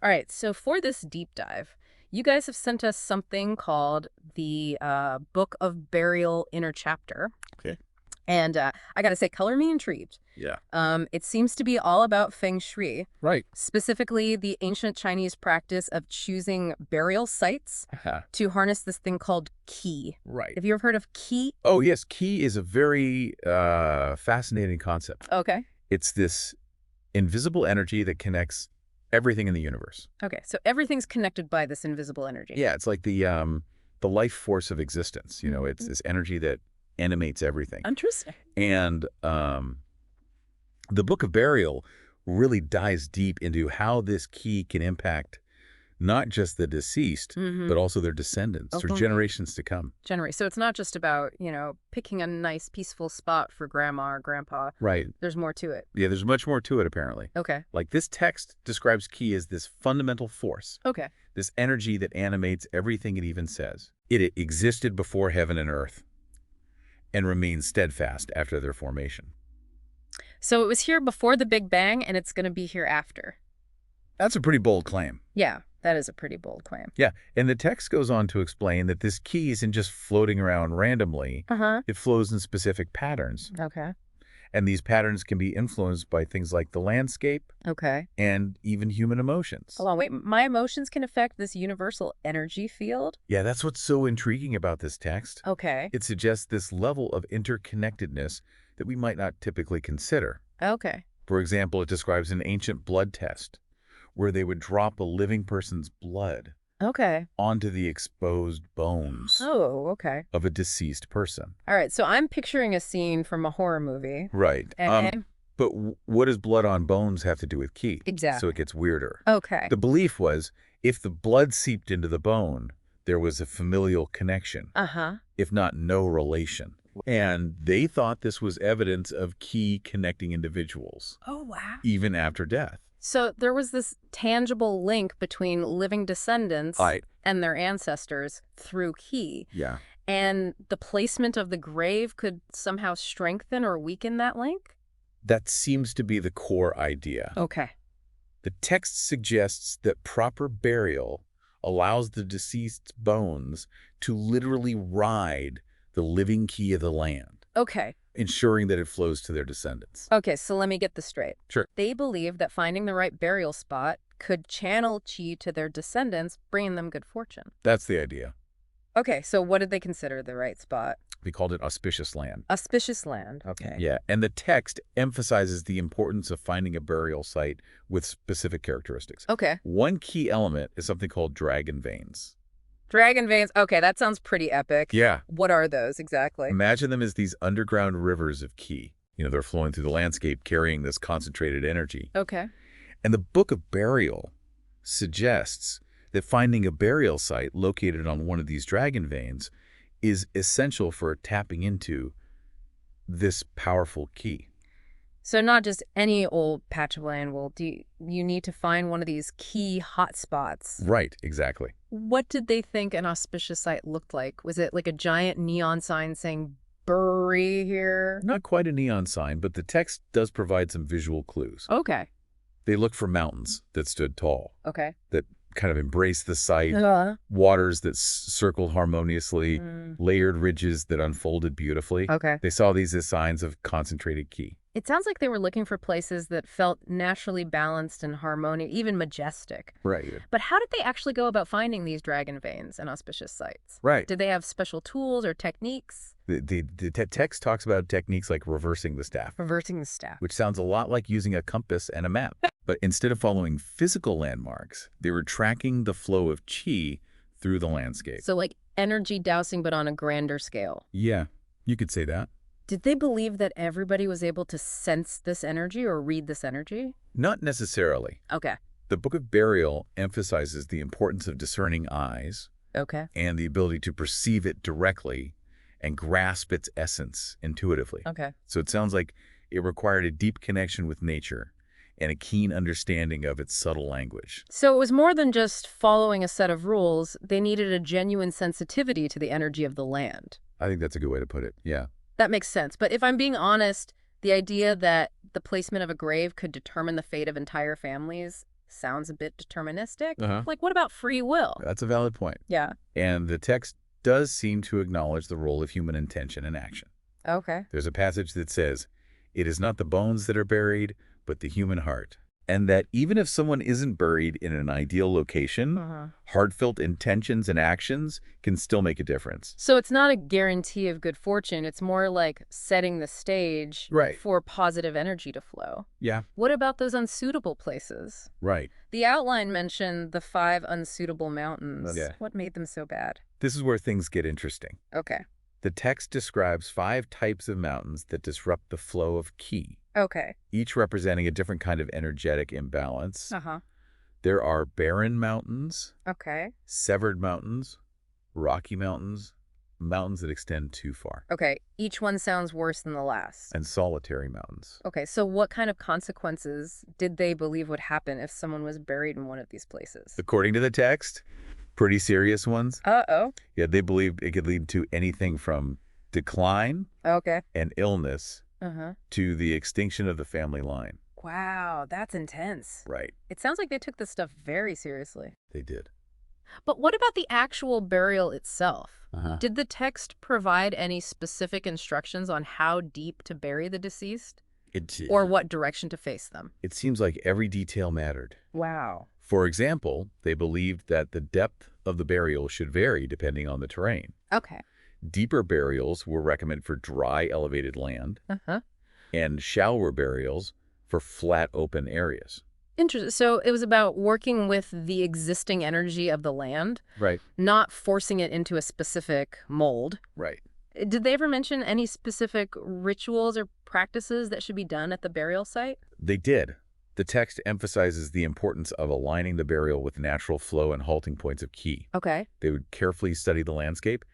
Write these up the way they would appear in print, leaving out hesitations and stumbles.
All right, so for this deep dive, you guys have sent us something called the Book of Burial Inner Chapter. Okay. And I got to say, color me intrigued. Yeah. It seems to be all about feng shui, Right. specifically the ancient Chinese practice of choosing burial sites to harness this thing called qi. Right. Have you ever heard of qi? Oh, yes. Qi is a very fascinating concept. Okay. It's this invisible energy that connects everything in the universe. Okay, so everything's connected by this invisible energy. Yeah, it's like the life force of existence. You know, it's this energy that animates everything. Interesting. And the Book of Burial really dives deep into how this key can impact not just the deceased, but also their descendants for generations to come. So it's not just about, picking a nice, peaceful spot for grandma or grandpa. Right. There's more to it. Yeah, there's much more to it, apparently. Okay. Like this text describes ki as this fundamental force. Okay. This energy that animates everything it even says. It existed before heaven and earth and remains steadfast after their formation. So it was here before the Big Bang, and it's going to be here after. That's a pretty bold claim. Yeah, that is a pretty bold claim. Yeah, and the text goes on to explain that this ki isn't just floating around randomly. It flows in specific patterns. Okay. And these patterns can be influenced by things like the landscape and even human emotions. Hold on, wait, my emotions can affect this universal energy field? Yeah, that's what's so intriguing about this text. Okay. It suggests this level of interconnectedness that we might not typically consider. Okay. For example, it describes an ancient blood test where they would drop a living person's blood onto the exposed bones of a deceased person. All right, so I'm picturing a scene from a horror movie. Right. But what does blood on bones have to do with ki? Exactly. So it gets weirder. Okay. The belief was if the blood seeped into the bone, there was a familial connection, if not no relation. And they thought this was evidence of ki connecting individuals. Oh, wow. Even after death. So there was this tangible link between living descendants and their ancestors through ki. Yeah. And the placement of the grave could somehow strengthen or weaken that link? That seems to be the core idea. Okay. The text suggests that proper burial allows the deceased's bones to literally ride the living ki of the land. Okay. Ensuring that it flows to their descendants. Okay, so let me get this straight. Sure. They believe that finding the right burial spot could channel chi to their descendants, bringing them good fortune. That's the idea. Okay, so what did they consider the right spot? We called it auspicious land. Auspicious land, okay. Yeah, and the text emphasizes the importance of finding a burial site with specific characteristics. Okay. One key element is something called dragon veins. Dragon veins. Okay, that sounds pretty epic. Yeah. What are those exactly? Imagine them as these underground rivers of ki. They're flowing through the landscape, carrying this concentrated energy. Okay. And the Book of Burial suggests that finding a burial site located on one of these dragon veins is essential for tapping into this powerful ki. So not just any old patch of land. Well, you need to find one of these key hotspots. Right, exactly. What did they think an auspicious site looked like? Was it like a giant neon sign saying, bury here? Not quite a neon sign, but the text does provide some visual clues. Okay. They looked for mountains that stood tall. Okay. That kind of embraced the site. Waters that circled harmoniously. Layered ridges that unfolded beautifully. Okay. They saw these as signs of concentrated ki. It sounds like they were looking for places that felt naturally balanced and harmonious, even majestic. Right. But how did they actually go about finding these dragon veins and auspicious sites? Right. Did they have special tools or techniques? The text talks about techniques like reversing the staff. Reversing the staff. Which sounds a lot like using a compass and a map. But instead of following physical landmarks, they were tracking the flow of chi through the landscape. So like energy dowsing, but on a grander scale. Yeah, you could say that. Did they believe that everybody was able to sense this energy or read this energy? Not necessarily. Okay. The Book of Burial emphasizes the importance of discerning eyes. Okay. And the ability to perceive it directly and grasp its essence intuitively. Okay. So it sounds like it required a deep connection with nature and a keen understanding of its subtle language. So it was more than just following a set of rules. They needed a genuine sensitivity to the energy of the land. I think that's a good way to put it, yeah. That makes sense. But if I'm being honest, the idea that the placement of a grave could determine the fate of entire families Sounds a bit deterministic. Uh-huh. Like, what about free will? That's a valid point. Yeah. And the text does seem to acknowledge the role of human intention and action. Okay. There's a passage that says, "It is not the bones that are buried, but the human heart." And that even if someone isn't buried in an ideal location, heartfelt intentions and actions can still make a difference. So it's not a guarantee of good fortune. It's more like setting the stage Right. for positive energy to flow. Yeah. What about those unsuitable places? Right. The outline mentioned the 5 unsuitable mountains. Yeah. What made them so bad? This is where things get interesting. Okay. The text describes 5 types of mountains that disrupt the flow of ki, Okay. each representing a different kind of energetic imbalance. Uh-huh. There are barren mountains, Okay. severed mountains, rocky mountains, mountains that extend too far, Okay. Each one sounds worse than the last. and solitary mountains. Okay, so what kind of consequences did they believe would happen if someone was buried in one of these places? According to the text, pretty serious ones. Uh-oh. Yeah, they believed it could lead to anything from decline Okay. and illness Uh-huh. to the extinction of the family line. Wow, that's intense. Right. It sounds like they took this stuff very seriously. They did. But what about the actual burial itself? Uh-huh. Did the text provide any specific instructions on how deep to bury the deceased? Or what direction to face them? It seems like every detail mattered. Wow. For example, they believed that the depth of the burial should vary depending on the terrain. Okay. Deeper burials were recommended for dry, elevated land, Uh-huh. and shallower burials for flat, open areas. Interesting. So it was about working with the existing energy of the land, Right. not forcing it into a specific mold. Right. Did they ever mention any specific rituals or practices that should be done at the burial site? They did. The text emphasizes the importance of aligning the burial with natural flow and halting points of ki. Okay. They would carefully study the landscape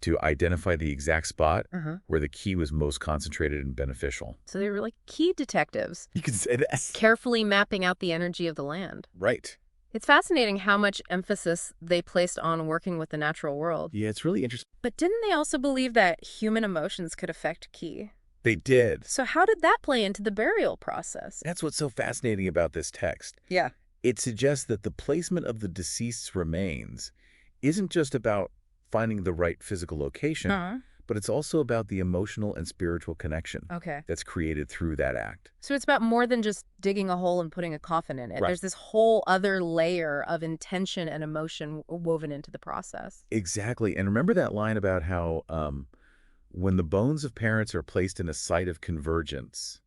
to identify the exact spot Uh-huh. where the ki was most concentrated and beneficial. So they were like key detectives, You could say that. carefully mapping out the energy of the land. Right. It's fascinating how much emphasis they placed on working with the natural world. Yeah, it's really interesting. But didn't they also believe that human emotions could affect ki? They did. So how did that play into the burial process? That's what's so fascinating about this text. Yeah. It suggests that the placement of the deceased's remains isn't just about finding the right physical location, Uh-huh. but it's also about the emotional and spiritual connection Okay. that's created through that act. So it's about more than just digging a hole and putting a coffin in it. Right. There's this whole other layer of intention and emotion woven into the process. Exactly. And remember that line about how when the bones of parents are placed in a site of convergence,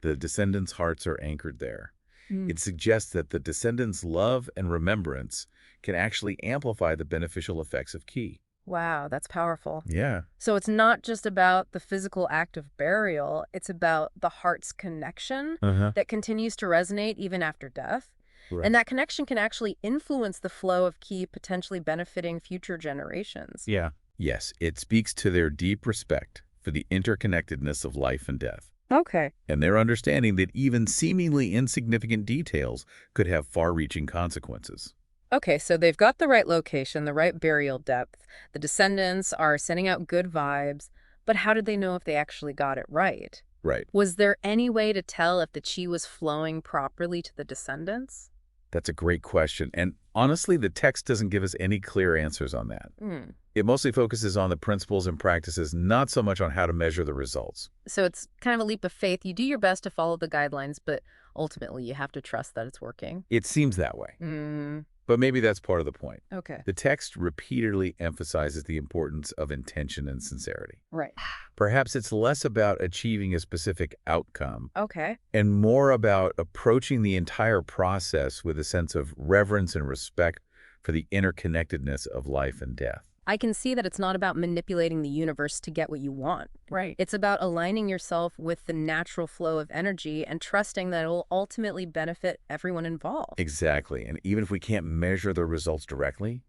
the descendants' hearts are anchored there. It suggests that the descendants' love and remembrance can actually amplify the beneficial effects of ki. Wow, that's powerful. Yeah. So it's not just about the physical act of burial, it's about the heart's connection Uh-huh. that continues to resonate even after death. Right. And that connection can actually influence the flow of ki, potentially benefiting future generations. Yeah. Yes, it speaks to their deep respect for the interconnectedness of life and death, Okay. and their understanding that even seemingly insignificant details could have far-reaching consequences. Okay, so they've got the right location, the right burial depth. The descendants are sending out good vibes, but how did they know if they actually got it right? Right. Was there any way to tell if the chi was flowing properly to the descendants? That's a great question, and honestly, the text doesn't give us any clear answers on that. Hmm. It mostly focuses on the principles and practices, not so much on how to measure the results. So it's kind of a leap of faith. You do your best to follow the guidelines, but ultimately you have to trust that it's working. It seems that way, Hmm. but maybe that's part of the point. Okay. The text repeatedly emphasizes the importance of intention and sincerity. Right. Perhaps it's less about achieving a specific outcome Okay. and more about approaching the entire process with a sense of reverence and respect for the interconnectedness of life and death. I can see that it's not about manipulating the universe to get what you want. Right. It's about aligning yourself with the natural flow of energy and trusting that it will ultimately benefit everyone involved. Exactly. And even if we can't measure the results directly,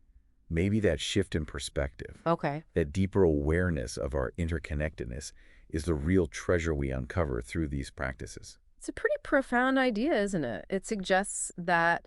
maybe that shift in perspective, Okay. that deeper awareness of our interconnectedness is the real treasure we uncover through these practices. It's a pretty profound idea, isn't it? It suggests that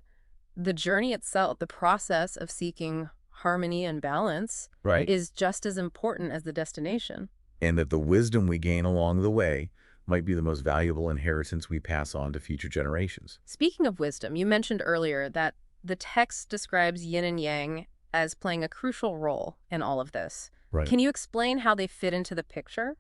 the journey itself, the process of seeking harmony and balance, Right. is just as important as the destination. And that the wisdom we gain along the way might be the most valuable inheritance we pass on to future generations. Speaking of wisdom, you mentioned earlier that the text describes yin and yang as playing a crucial role in all of this. Right. Can you explain how they fit into the picture?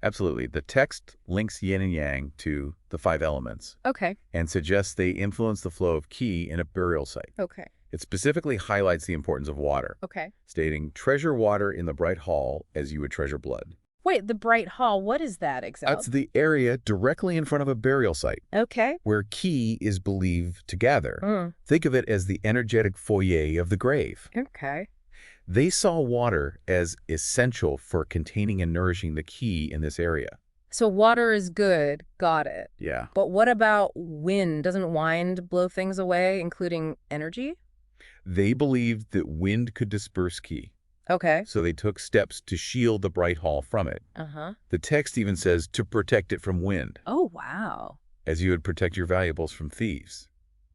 Absolutely. The text links yin and yang to the 5 elements Okay. and suggests they influence the flow of qi in a burial site. Okay. It specifically highlights the importance of water, Okay. stating, treasure water in the bright hall as you would treasure blood. Wait, the bright hall, what is that exactly? That's the area directly in front of a burial site Okay. where qi is believed to gather. Mm. Think of it as the energetic foyer of the grave. Okay. They saw water as essential for containing and nourishing the qi in this area. So water is good. Got it. Yeah. But what about wind? Doesn't wind blow things away, including energy? They believed that wind could disperse qi, Okay. so they took steps to shield the bright hall from it. Uh-huh. The text even says to protect it from wind, Oh, wow. as you would protect your valuables from thieves.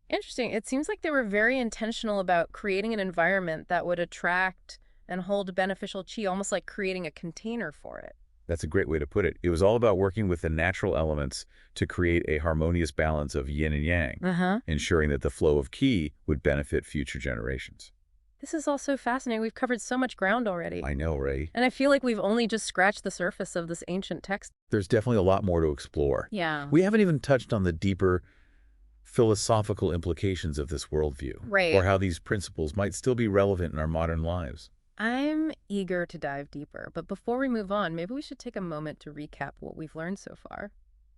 Interesting. It seems like they were very intentional about creating an environment that would attract and hold beneficial qi, almost like creating a container for it. That's a great way to put it. It was all about working with the natural elements to create a harmonious balance of yin and yang, Uh-huh. ensuring that the flow of qi would benefit future generations. This is all so fascinating. We've covered so much ground already. I know, Ray. And I feel like we've only just scratched the surface of this ancient text. There's definitely a lot more to explore. Yeah. We haven't even touched on the deeper philosophical implications of this worldview, Right. or how these principles might still be relevant in our modern lives. I'm eager to dive deeper, but before we move on, maybe we should take a moment to recap what we've learned so far.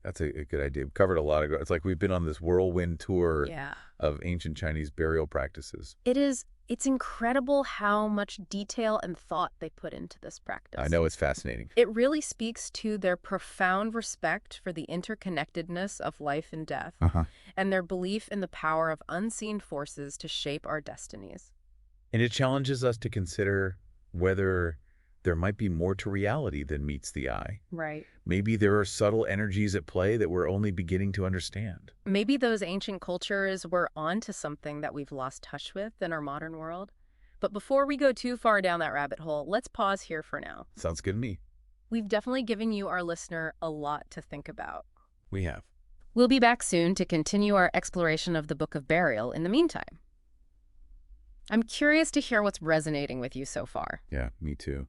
That's a good idea. We've covered a lot of. It's like we've been on this whirlwind tour Yeah. of ancient Chinese burial practices. It's incredible how much detail and thought they put into this practice. I know, it's fascinating. It really speaks to their profound respect for the interconnectedness of life and death, and their belief in the power of unseen forces to shape our destinies. And it challenges us to consider whether there might be more to reality than meets the eye. Right. Maybe there are subtle energies at play that we're only beginning to understand. Maybe those ancient cultures were onto something that we've lost touch with in our modern world. But before we go too far down that rabbit hole, let's pause here for now. Sounds good to me. We've definitely given you, our listener, a lot to think about. We have. We'll be back soon to continue our exploration of the Book of Burial in the meantime. I'm curious to hear what's resonating with you so far. Yeah, me too.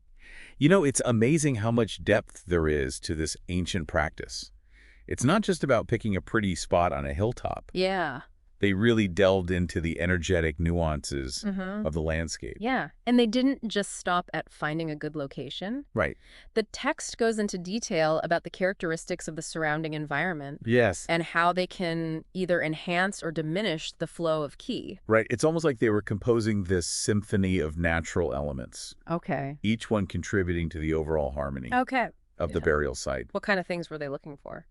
You know, it's amazing how much depth there is to this ancient practice. It's not just about picking a pretty spot on a hilltop. Yeah. They really delved into the energetic nuances of the landscape. Yeah. And they didn't just stop at finding a good location. Right. The text goes into detail about the characteristics of the surrounding environment Yes. and how they can either enhance or diminish the flow of qi. Right. It's almost like they were composing this symphony of natural elements, Okay. each one contributing to the overall harmony Okay. of the burial site. What kind of things were they looking for?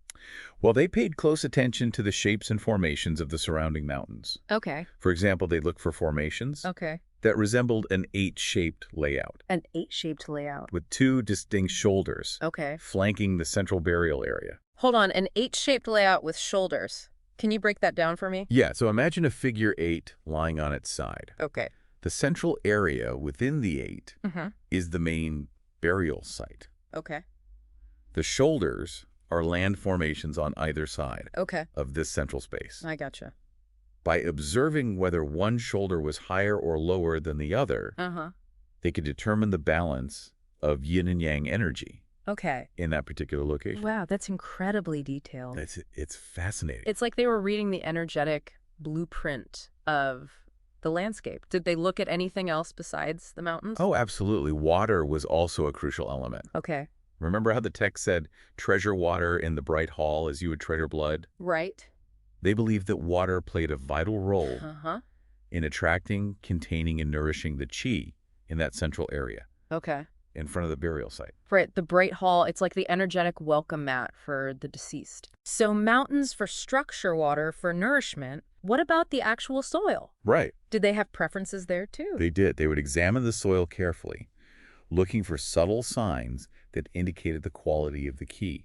Well, they paid close attention to the shapes and formations of the surrounding mountains. Okay. For example, they looked for formations Okay. that resembled an 8-shaped layout, An 8-shaped layout. with 2 distinct shoulders Okay. flanking the central burial area. Hold on. An 8-shaped layout with shoulders. Can you break that down for me? Yeah, so imagine a figure 8 lying on its side. Okay. The central area within the 8 is the main burial site. Okay. The shoulders are land formations on either side Okay. of this central space. I gotcha. By observing whether one shoulder was higher or lower than the other, they could determine the balance of yin and yang energy Okay. in that particular location. Wow, that's incredibly detailed. It's fascinating. It's like they were reading the energetic blueprint of the landscape. Did they look at anything else besides the mountains? Oh, absolutely. Water was also a crucial element. Okay. Remember how the text said, treasure water in the bright hall as you would treasure blood? Right. They believed that water played a vital role Uh-huh. in attracting, containing, and nourishing the qi in that central area Okay. in front of the burial site. Right, the bright hall, it's like the energetic welcome mat for the deceased. So mountains for structure, water for nourishment. What about the actual soil? Right. Did they have preferences there too? They did. They would examine the soil carefully, looking for subtle signs that indicated the quality of the qi.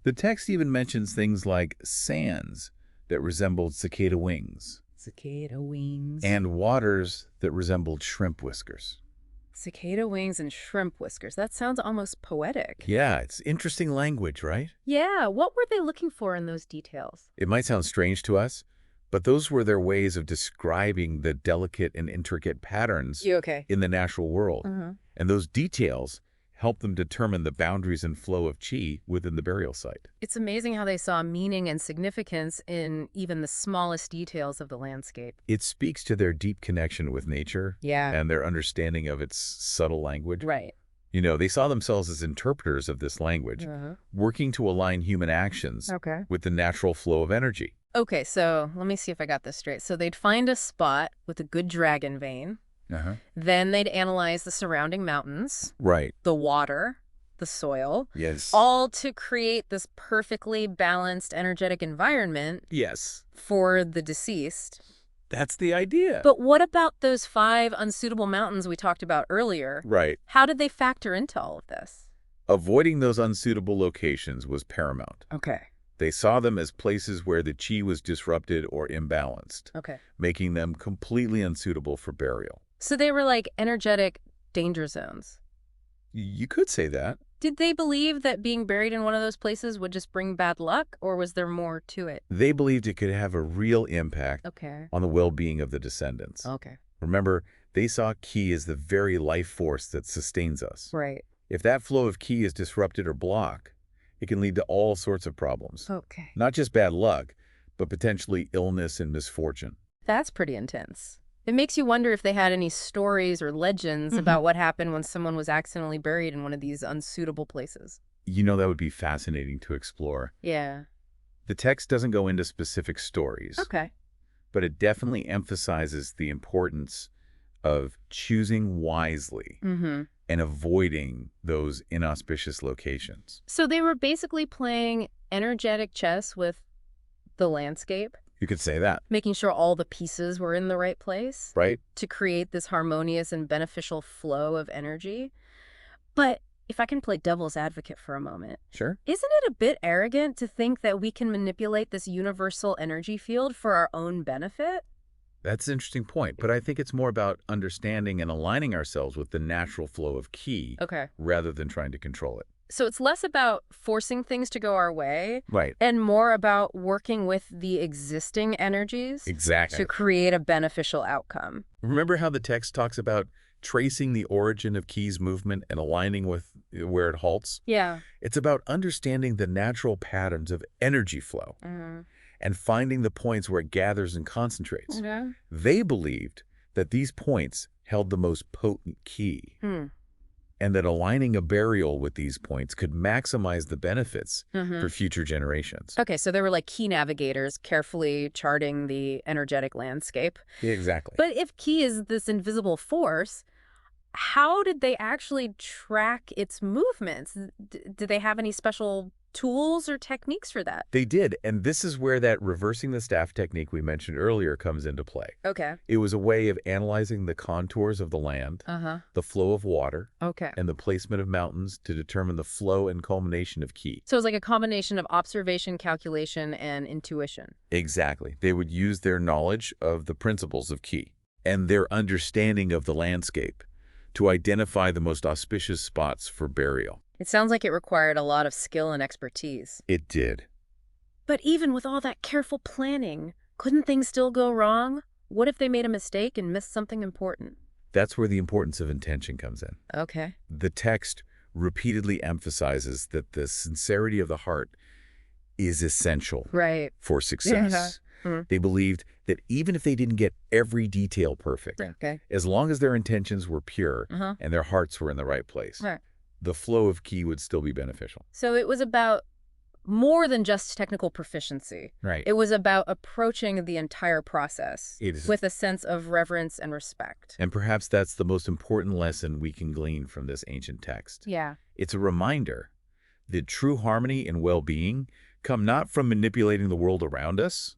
The text even mentions things like sands that resembled cicada wings Cicada wings. and waters that resembled shrimp whiskers. Cicada wings and shrimp whiskers. That sounds almost poetic. Yeah, it's interesting language, right? Yeah, what were they looking for in those details? It might sound strange to us, but those were their ways of describing the delicate and intricate patterns You okay? in the natural world. Uh-huh. And those details help them determine the boundaries and flow of qi within the burial site. It's amazing how they saw meaning and significance in even the smallest details of the landscape. It speaks to their deep connection with nature Yeah. and their understanding of its subtle language. Right. You know, they saw themselves as interpreters of this language, Uh-huh. working to align human actions Okay. with the natural flow of energy. Okay, so let me see if I got this straight. So they'd find a spot with a good dragon vein. Then they'd analyze the surrounding mountains, Right. the water, the soil, Yes. all to create this perfectly balanced energetic environment Yes. for the deceased. That's the idea. But what about those 5 unsuitable mountains we talked about earlier? Right. How did they factor into all of this? Avoiding those unsuitable locations was paramount. Okay. They saw them as places where the qi was disrupted or imbalanced, Okay. making them completely unsuitable for burial. So they were like energetic danger zones. You could say that. Did they believe that being buried in one of those places would just bring bad luck, or was there more to it? They believed it could have a real impact Okay. on the well-being of the descendants. Okay. Remember, they saw qi as the very life force that sustains us. Right. If that flow of qi is disrupted or blocked, it can lead to all sorts of problems. Okay. Not just bad luck, but potentially illness and misfortune. That's pretty intense. It makes you wonder if they had any stories or legends about what happened when someone was accidentally buried in one of these unsuitable places. You know, that would be fascinating to explore. Yeah. The text doesn't go into specific stories, Okay. but it definitely emphasizes the importance of choosing wisely Mm-hmm. and avoiding those inauspicious locations. So they were basically playing energetic chess with the landscape, You could say that, making sure all the pieces were in the right place right? to create this harmonious and beneficial flow of energy. But if I can play devil's advocate for a moment, Sure. isn't it a bit arrogant to think that we can manipulate this universal energy field for our own benefit? That's an interesting point, but I think it's more about understanding and aligning ourselves with the natural flow of qi Okay. rather than trying to control it. So it's less about forcing things to go our way Right. and more about working with the existing energies Exactly. to create a beneficial outcome. Remember how the text talks about tracing the origin of qi's movement and aligning with where it halts? Yeah. It's about understanding the natural patterns of energy flow and finding the points where it gathers and concentrates. Okay. They believed that these points held the most potent qi, and that aligning a burial with these points could maximize the benefits for future generations. Okay, so they were like key navigators, carefully charting the energetic landscape. Exactly. But if key is this invisible force, how did they actually track its movements? Did they have any special tools or techniques for that? They did, and this is where that reversing the staff technique we mentioned earlier comes into play. Okay. It was a way of analyzing the contours of the land, the flow of water, Okay. and the placement of mountains to determine the flow and culmination of qi. So it was like a combination of observation, calculation, and intuition. Exactly. They would use their knowledge of the principles of qi and their understanding of the landscape to identify the most auspicious spots for burial. It sounds like it required a lot of skill and expertise. It did. But even with all that careful planning, couldn't things still go wrong? What if they made a mistake and missed something important? That's where the importance of intention comes in. Okay. The text repeatedly emphasizes that the sincerity of the heart is essential Right. for success. They believed that even if they didn't get every detail perfect, Okay. as long as their intentions were pure and their hearts were in the right place, Right. the flow of qi would still be beneficial. So it was about more than just technical proficiency. Right. It was about approaching the entire process It is. with a sense of reverence and respect. And perhaps that's the most important lesson we can glean from this ancient text. Yeah. It's a reminder that true harmony and well-being come not from manipulating the world around us,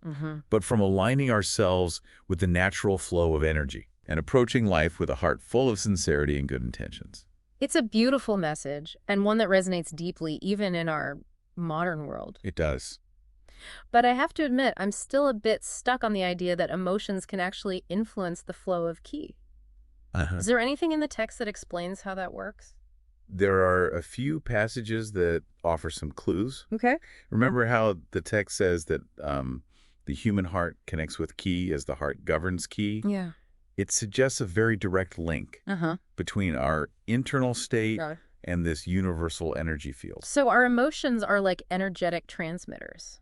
but from aligning ourselves with the natural flow of energy and approaching life with a heart full of sincerity and good intentions. It's a beautiful message and one that resonates deeply even in our modern world. It does. But I have to admit, I'm still a bit stuck on the idea that emotions can actually influence the flow of qi. Uh-huh. Is there anything in the text that explains how that works? There are a few passages that offer some clues. Okay. Remember how the text says that the human heart connects with ki as the heart governs ki? Yeah. It suggests a very direct link Uh-huh. between our internal state Got it. and this universal energy field. So our emotions are like energetic transmitters,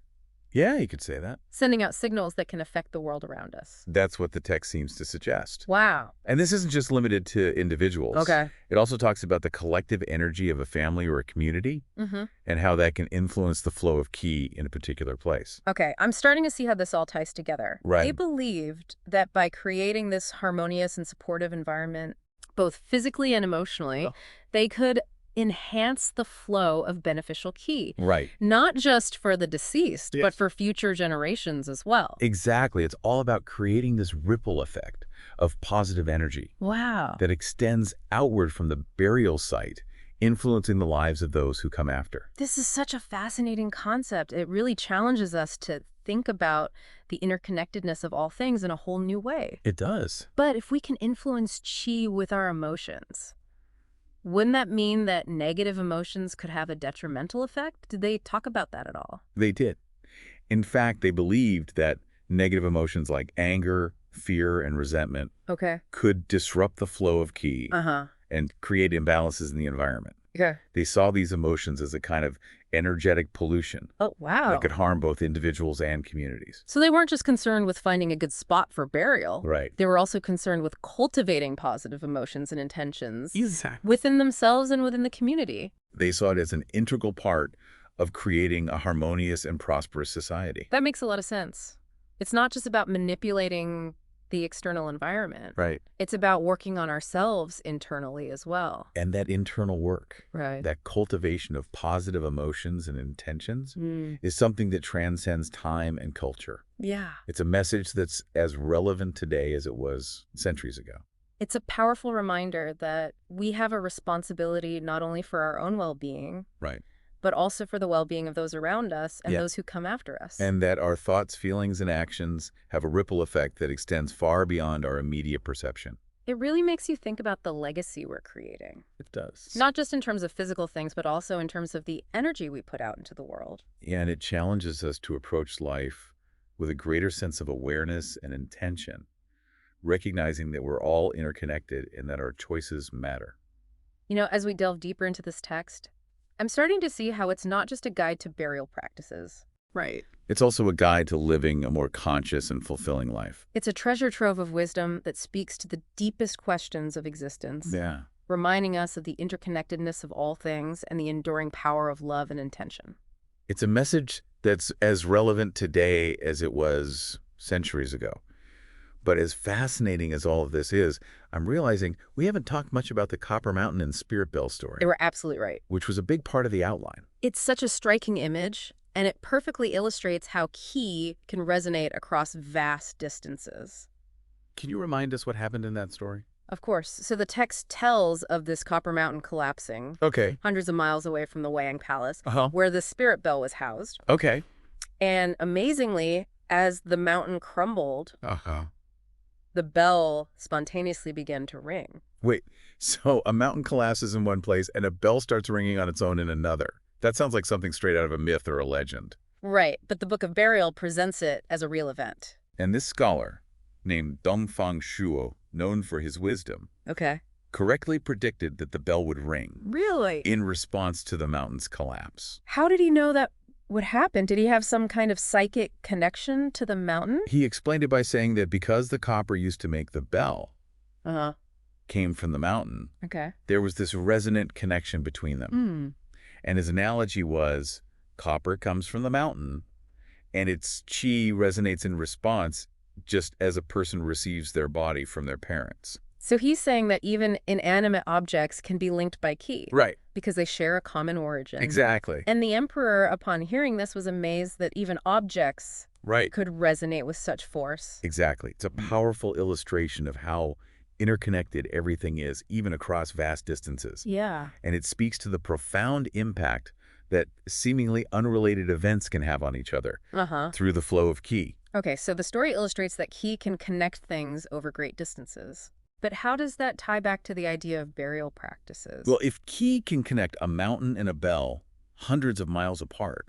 Yeah, you could say that. sending out signals that can affect the world around us. That's what the text seems to suggest. Wow. And this isn't just limited to individuals. Okay. It also talks about the collective energy of a family or a community Mm-hmm. and how that can influence the flow of ki in a particular place. Okay, I'm starting to see how this all ties together. Right. They believed that by creating this harmonious and supportive environment, both physically and emotionally, Oh. they could enhance the flow of beneficial ki. Right. Not just for the deceased, Yes. but for future generations as well. Exactly. It's all about creating this ripple effect of positive energy Wow. that extends outward from the burial site, influencing the lives of those who come after. This is such a fascinating concept. It really challenges us to think about the interconnectedness of all things in a whole new way. It does. But if we can influence chi with our emotions, wouldn't that mean that negative emotions could have a detrimental effect? Did they talk about that at all? They did. In fact, they believed that negative emotions like anger, fear, and resentment Okay. could disrupt the flow of ki Uh-huh. and create imbalances in the environment. Okay. They saw these emotions as a kind of energetic pollution Oh, wow. that could harm both individuals and communities. So they weren't just concerned with finding a good spot for burial. Right. They were also concerned with cultivating positive emotions and intentions Exactly. within themselves and within the community. They saw it as an integral part of creating a harmonious and prosperous society. That makes a lot of sense. It's not just about manipulating the external environment. Right. It's about working on ourselves internally as well. And that internal work, Right. that cultivation of positive emotions and intentions, Mm. is something that transcends time and culture. Yeah. It's a message that's as relevant today as it was centuries ago. It's a powerful reminder that we have a responsibility not only for our own well-being, Right. but also for the well-being of those around us and Yeah. those who come after us. And that our thoughts, feelings, and actions have a ripple effect that extends far beyond our immediate perception. It really makes you think about the legacy we're creating, It does. not just in terms of physical things, but also in terms of the energy we put out into the world. And it challenges us to approach life with a greater sense of awareness and intention, recognizing that we're all interconnected and that our choices matter. You know, as we delve deeper into this text, I'm starting to see how it's not just a guide to burial practices. Right. It's also a guide to living a more conscious and fulfilling life. It's a treasure trove of wisdom that speaks to the deepest questions of existence, Yeah. reminding us of the interconnectedness of all things and the enduring power of love and intention. It's a message that's as relevant today as it was centuries ago. But as fascinating as all of this is, I'm realizing we haven't talked much about the Copper Mountain and Spirit Bell story, They were absolutely right. which was a big part of the outline. It's such a striking image, and it perfectly illustrates how ki can resonate across vast distances. Can you remind us what happened in that story? Of course. So the text tells of this Copper Mountain collapsing Okay. hundreds of miles away from the Wang Palace, Uh-huh. where the Spirit Bell was housed. Okay. And amazingly, as the mountain crumbled, Uh-huh. the bell spontaneously began to ring. Wait, so a mountain collapses in one place and a bell starts ringing on its own in another. That sounds like something straight out of a myth or a legend. Right, but the Book of Burial presents it as a real event. And this scholar, named Dongfang Shuo, known for his wisdom, Okay. correctly predicted that the bell would ring Really? in response to the mountain's collapse. How did he know that would happen? Did he have some kind of psychic connection to the mountain? He explained it by saying that because the copper used to make the bell Uh-huh. came from the mountain, Okay. there was this resonant connection between them. Hmm. And his analogy was copper comes from the mountain and its chi resonates in response just as a person receives their body from their parents. So he's saying that even inanimate objects can be linked by ki. Right. Because they share a common origin. Exactly. And the emperor, upon hearing this, was amazed that even objects Right. could resonate with such force. Exactly. It's a powerful illustration of how interconnected everything is, even across vast distances. Yeah. And it speaks to the profound impact that seemingly unrelated events can have on each other Uh-huh. through the flow of ki. Okay, so the story illustrates that ki can connect things over great distances. But how does that tie back to the idea of burial Well, practices? if ki can connect a mountain and a bell hundreds of miles apart,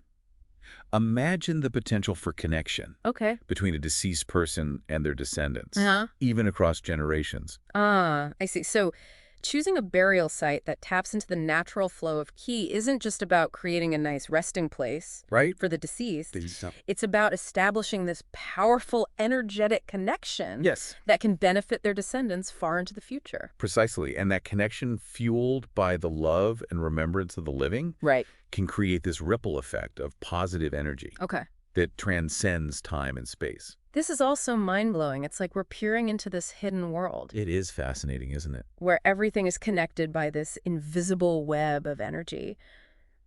imagine the potential for connection Okay. between a deceased person and their descendants, Uh-huh. even across generations. Ah, I see. So choosing a burial site that taps into the natural flow of ki isn't just about creating a nice resting place Right? for the deceased. These- It's about establishing this powerful, energetic connection Yes, that can benefit their descendants far into the future. precisely. And that connection, fueled by the love and remembrance of the living, Right. can create this ripple effect of positive energy Okay. that transcends time and space. This is also mind-blowing. It's like we're peering into this hidden world It is fascinating, isn't it? where everything is connected by this invisible web of energy.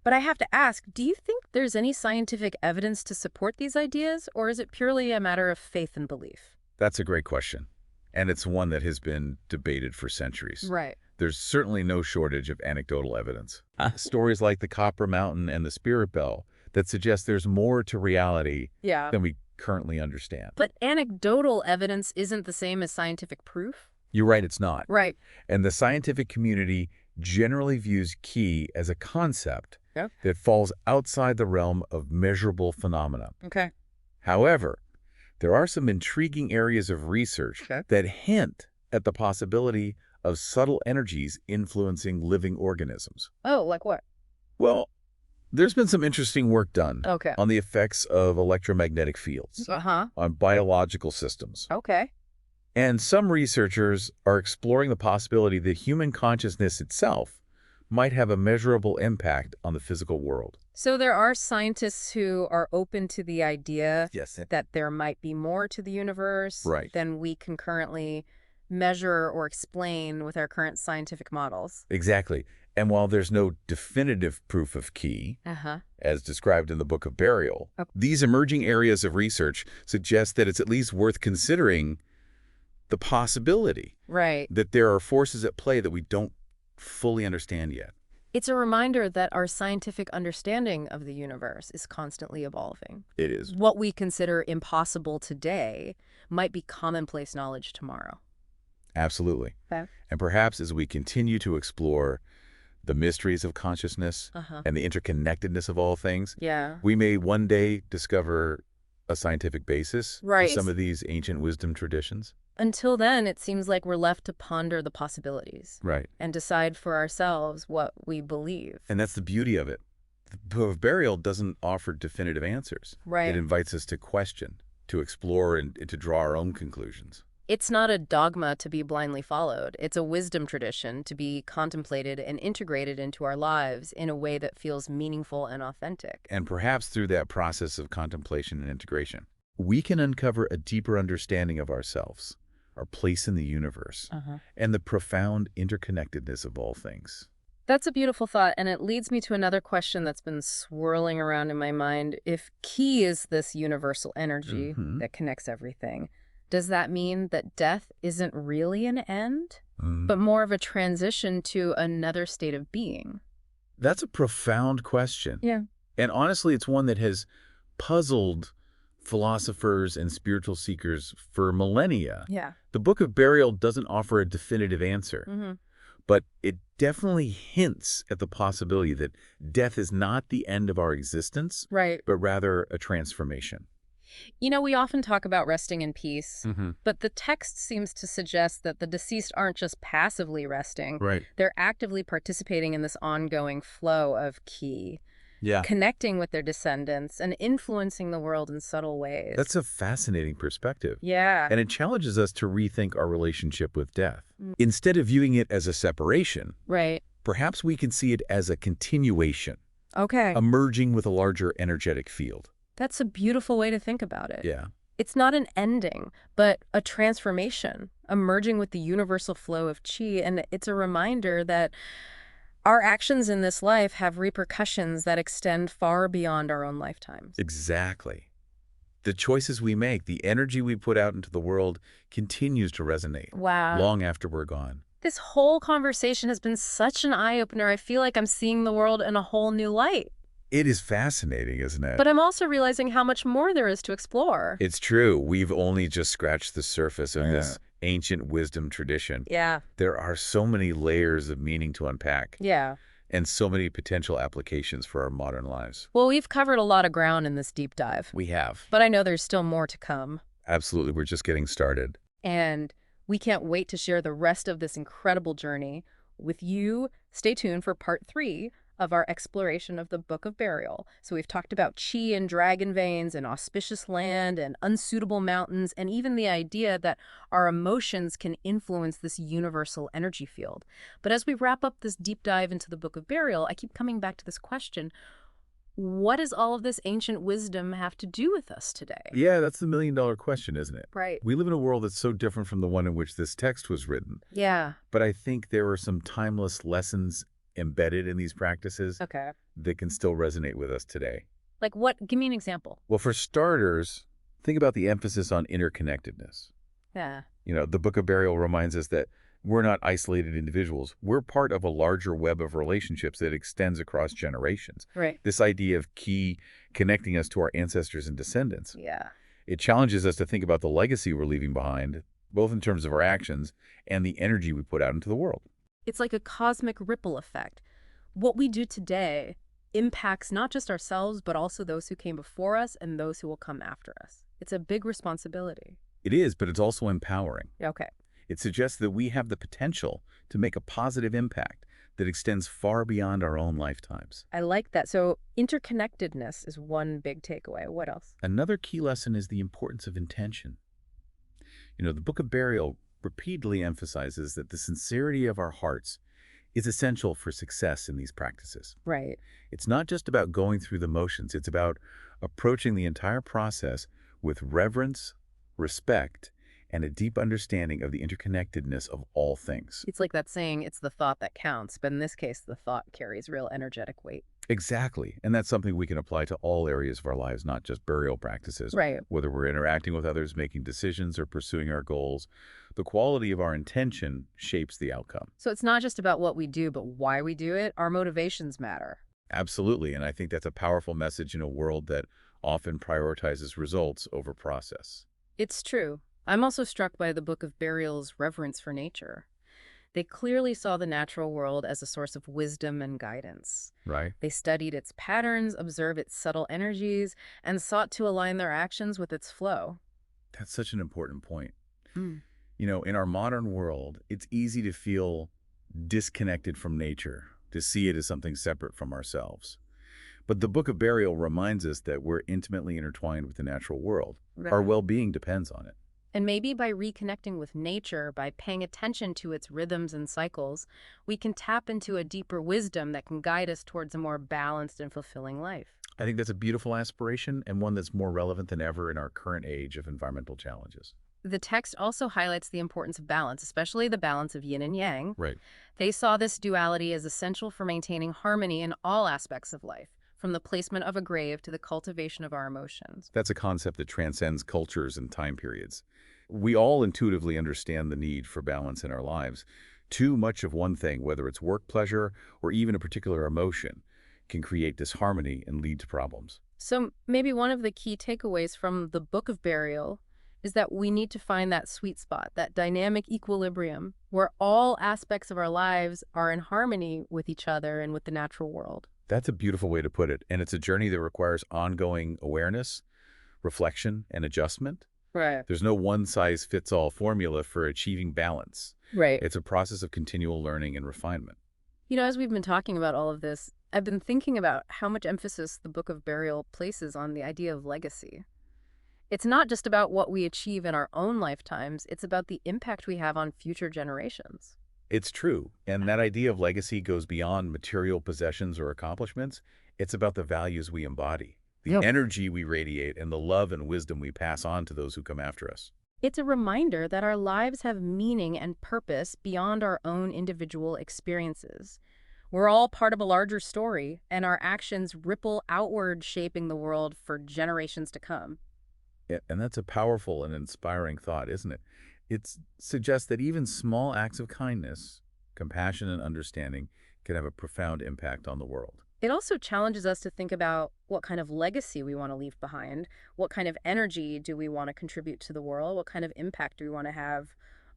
But I have to ask, do you think there's any scientific evidence to support these ideas, or is it purely a matter of faith and belief? That's a great question. And it's one that has been debated for centuries. Right. There's certainly no shortage of anecdotal evidence. Stories like the Copper Mountain and the Spirit Bell that suggest there's more to reality Yeah. than we currently understand. But anecdotal evidence isn't the same as scientific proof? You're right, it's not. Right. And the scientific community generally views ki as a concept Yeah. that falls outside the realm of measurable phenomena. Okay. However, there are some intriguing areas of research Okay. that hint at the possibility of subtle energies influencing living organisms. Oh, like what? Well, there's been some interesting work done Okay. on the effects of electromagnetic fields Uh-huh. on biological systems. Okay. And some researchers are exploring the possibility that human consciousness itself might have a measurable impact on the physical world. So there are scientists who are open to the idea Yes. that there might be more to the universe Right. than we can currently measure or explain with our current scientific models. Exactly. And while there's no definitive proof of ki, Uh-huh. as described in the Book of Burial, Okay. these emerging areas of research suggest that it's at least worth considering the possibility Right. that there are forces at play that we don't fully understand yet. It's a reminder that our scientific understanding of the universe is constantly evolving. It is. What we consider impossible today might be commonplace knowledge tomorrow. Absolutely. Okay. And perhaps as we continue to explore the mysteries of consciousness Uh-huh. and the interconnectedness of all things, Yeah. we may one day discover a scientific basis Right. for some of these ancient wisdom traditions. Until then, it seems like we're left to ponder the possibilities Right. and decide for ourselves what we believe. And that's the beauty of it. The Book of Burial doesn't offer definitive answers. Right. It invites us to question, to explore, and to draw our own conclusions. It's not a dogma to be blindly followed. It's a wisdom tradition to be contemplated and integrated into our lives in a way that feels meaningful and authentic. And perhaps through that process of contemplation and integration, we can uncover a deeper understanding of ourselves, our place in the universe, and the profound interconnectedness of all things. That's a beautiful thought, and it leads me to another question that's been swirling around in my mind. If ki is this universal energy that connects everything, does that mean that death isn't really an end, but more of a transition to another state of being? That's a profound question. Yeah. And honestly, it's one that has puzzled philosophers and spiritual seekers for millennia. Yeah. The Book of Burial doesn't offer a definitive answer, but it definitely hints at the possibility that death is not the end of our existence, Right. but rather a transformation. You know, we often talk about resting in peace, but the text seems to suggest that the deceased aren't just passively resting. Right. They're actively participating in this ongoing flow of ki, Yeah. connecting with their descendants and influencing the world in subtle ways. That's a fascinating perspective. Yeah. And it challenges us to rethink our relationship with death. Instead of viewing it as a separation, Right. perhaps we can see it as a continuation, Okay. emerging with a larger energetic field. That's a beautiful way to think about it. Yeah. It's not an ending, but a transformation, emerging with the universal flow of chi. And it's a reminder that our actions in this life have repercussions that extend far beyond our own lifetimes. Exactly. The choices we make, the energy we put out into the world continues to resonate Wow. long after we're gone. This whole conversation has been such an eye-opener. I feel like I'm seeing the world in a whole new light. It is fascinating, isn't it? But I'm also realizing how much more there is to explore. It's true. We've only just scratched the surface of this ancient wisdom tradition. Yeah. There are so many layers of meaning to unpack Yeah. and so many potential applications for our modern lives. Well, we've covered a lot of ground in this deep dive, We have. but I know there's still more to come. Absolutely. We're just getting started. And we can't wait to share the rest of this incredible journey with you. Stay tuned for part 3 of our exploration of the Book of Burial. So we've talked about chi and dragon veins and auspicious land and unsuitable mountains, and even the idea that our emotions can influence this universal energy field. But as we wrap up this deep dive into the Book of Burial, I keep coming back to this question: what does all of this ancient wisdom have to do with us today? Yeah, that's the million-dollar question, isn't it? Right. We live in a world that's so different from the one in which this text was written. Yeah. But I think there are some timeless lessons embedded in these practices Okay. that can still resonate with us today. Like what? Give me an example. Well, for starters, think about the emphasis on interconnectedness. Yeah. The Book of Burial reminds us that we're not isolated individuals. We're part of a larger web of relationships that extends across generations. Right. This idea of key connecting us to our ancestors and descendants. Yeah. It challenges us to think about the legacy we're leaving behind, both in terms of our actions and the energy we put out into the world. It's like a cosmic ripple effect. What we do today impacts not just ourselves, but also those who came before us and those who will come after us. It's a big responsibility. It is, but it's also empowering. Okay. It suggests that we have the potential to make a positive impact that extends far beyond our own lifetimes. I like that. So interconnectedness is one big takeaway. What else? Another key lesson is the importance of intention. The Book of Burial repeatedly emphasizes that the sincerity of our hearts is essential for success in these practices. Right. It's not just about going through the motions. It's about approaching the entire process with reverence, respect, and a deep understanding of the interconnectedness of all things. It's like that saying, it's the thought that counts, but in this case, the thought carries real energetic weight. Exactly. And that's something we can apply to all areas of our lives, not just burial practices. Right. Whether we're interacting with others, making decisions, or pursuing our goals, the quality of our intention shapes the outcome. So it's not just about what we do, but why we do it. Our motivations matter. Absolutely. And I think that's a powerful message in a world that often prioritizes results over process. It's true. I'm also struck by the Book of Burial's reverence for nature. They clearly saw the natural world as a source of wisdom and guidance. Right. They studied its patterns, observed its subtle energies, and sought to align their actions with its flow. That's such an important point. Mm. In our modern world, it's easy to feel disconnected from nature, to see it as something separate from ourselves. But the Book of Burial reminds us that we're intimately intertwined with the natural world. Right. Our well-being depends on it. And maybe by reconnecting with nature, by paying attention to its rhythms and cycles, we can tap into a deeper wisdom that can guide us towards a more balanced and fulfilling life. I think that's a beautiful aspiration and one that's more relevant than ever in our current age of environmental challenges. The text also highlights the importance of balance, especially the balance of yin and yang. Right. They saw this duality as essential for maintaining harmony in all aspects of life, from the placement of a grave to the cultivation of our emotions. That's a concept that transcends cultures and time periods. We all intuitively understand the need for balance in our lives. Too much of one thing, whether it's work pleasure or even a particular emotion, can create disharmony and lead to problems. So maybe one of the key takeaways from the Book of Burial is that we need to find that sweet spot, that dynamic equilibrium, where all aspects of our lives are in harmony with each other and with the natural world. That's a beautiful way to put it, and it's a journey that requires ongoing awareness, reflection, and adjustment. Right. There's no one-size-fits-all formula for achieving balance. Right. It's a process of continual learning and refinement. As we've been talking about all of this, I've been thinking about how much emphasis the Book of Burial places on the idea of legacy. It's not just about what we achieve in our own lifetimes, it's about the impact we have on future generations. It's true, and that idea of legacy goes beyond material possessions or accomplishments. It's about the values we embody, the energy we radiate, and the love and wisdom we pass on to those who come after us. It's a reminder that our lives have meaning and purpose beyond our own individual experiences. We're all part of a larger story, and our actions ripple outward, shaping the world for generations to come. Yeah, and that's a powerful and inspiring thought, isn't it? It suggests that even small acts of kindness, compassion, and understanding can have a profound impact on the world. It also challenges us to think about what kind of legacy we want to leave behind. What kind of energy do we want to contribute to the world? What kind of impact do we want to have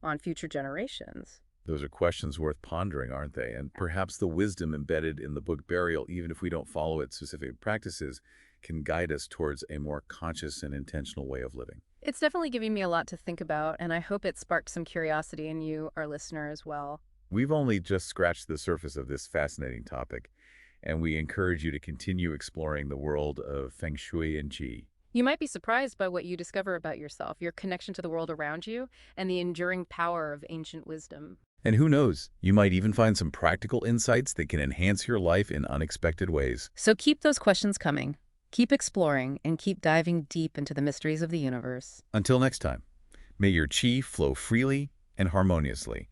on future generations? Those are questions worth pondering, aren't they? And perhaps the wisdom embedded in the book Burial, even if we don't follow its specific practices, can guide us towards a more conscious and intentional way of living. It's definitely giving me a lot to think about, and I hope it sparked some curiosity in you, our listener, as well. We've only just scratched the surface of this fascinating topic, and we encourage you to continue exploring the world of Feng Shui and Qi. You might be surprised by what you discover about yourself, your connection to the world around you, and the enduring power of ancient wisdom. And who knows, you might even find some practical insights that can enhance your life in unexpected ways. So keep those questions coming. Keep exploring and keep diving deep into the mysteries of the universe. Until next time, may your Qi flow freely and harmoniously.